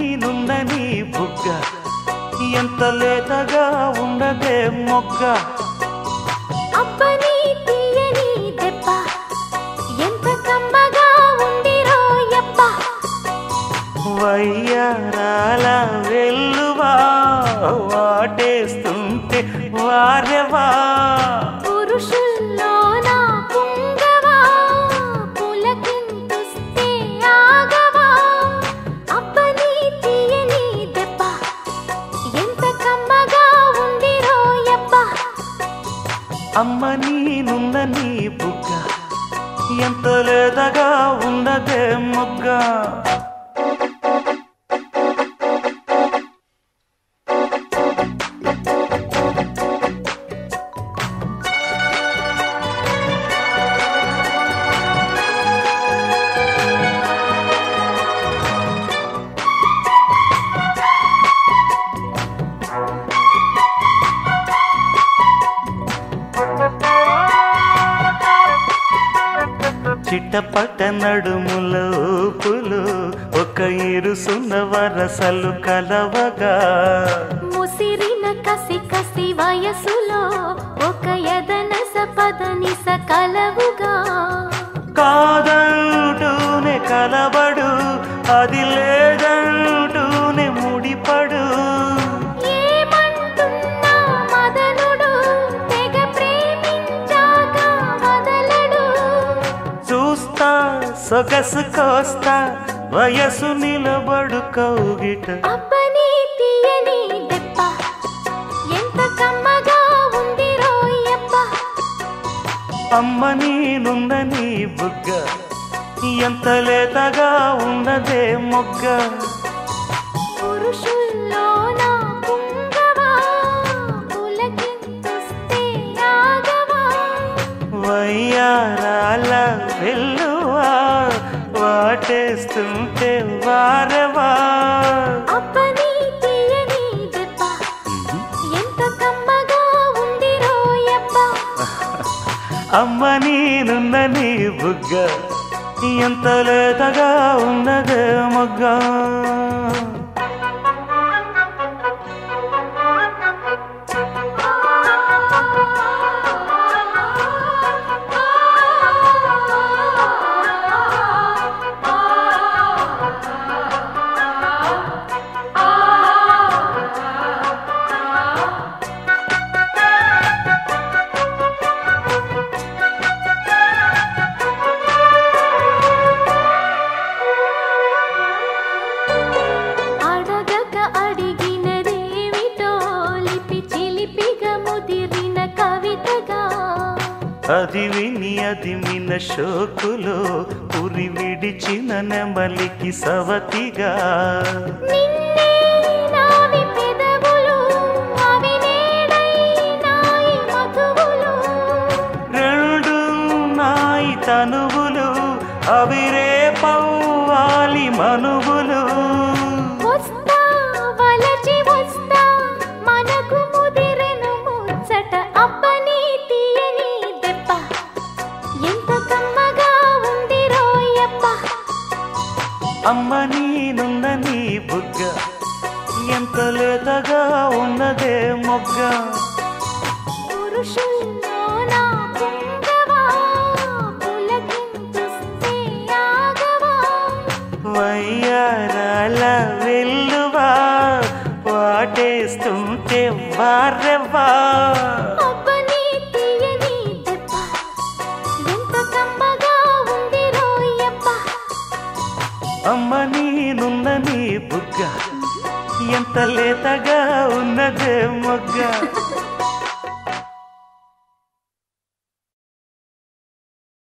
నీనుందని బుగ్గ ఎంత లేతగా ఉండదే మొగ్గ అబ్బని తీయని దెబ్బ ఎంత కమ్మగా ఉందిరో యప్ప వయ్యారాల వెల్లువా వాటేస్తుంటే వారెవా పురుషుల్లోన పుంగవా పులకింతుస్తే ఆగవా అబ్బని తీయని దెబ్బ ఎంత కమ్మగా ఉందిరో యప్ప అమ్మ నీనుందని బుగ్గ ఎంత లేతగా ఉండదే మొగ్గ చిట్టపట్ట నడుముల ఊపులు ఒక ఇరుసున్న వరసలు కలవగా ముసిరిన కసి కసి వయసులో ఒక యదనస పదనిస కలవుగా కాదంటూనే కలబడు అది లేదంటూనే ముడిపడు ఏమంటున్నా మదనుడు తెగ ప్రేమించాక వదలడు చూస్తా సొగసు కోస్తా వయసు నిలబడు కౌగిట అబ్బని తీయని దెబ్బ ఎంత కమ్మగా ఉందిరో యప్ప అమ్మ నీనుందని బుగ్గ ఎంత లేతగా ఉన్నదే మొగ్గ పురుషుల్లోన పుంగవా పులకింతుస్తే ఆగవా వయ్యారాల వెల్లువా వాటేస్తుంటే వారెవా అబ్బని తీయని దెబ్బ ఎంత కమ్మగా ఉందిరో యప్ప అమ్మ నీనుందని బుగ్గ ఎంత లేతగా ఉన్నదే మొగ్గ అడగక అడిగినదేమిటో లిపి చిలిపిగా ముదిరిన కవితగా అది విని అది మిన షోకులో ఉరి విడిచిన నెమలికి సవతిగా నిన్నే నావి పెదవులు అవి నేడై నాయి మధువులు రెండు నాయి తనువులు అవి రేపవ్వాలి మనువులు వస్తా వలచి వస్తా మనకు ముదిరెను ముచ్చట అబ్బని తీయని దెబ్బ ఎంత కమ్మగా ఉందిరో యప్ప అమ్మ నీనుందని బుగ్గ ఎంత లేతగా ఉన్నదే మొగ్గ పురుషుల్లోన పుంగవా పులకింతుస్తే ఆగవా వయ్యారాల వెల్లువా వాటేస్తుంటే వారెవా అబ్బని తీయని దెబ్బ ఎంత కమ్మగా ఉందిరో యప్ప అమ్మ నీనుందని బుగ్గ ఎంత లేతగా ఉన్నదే మొగ్గ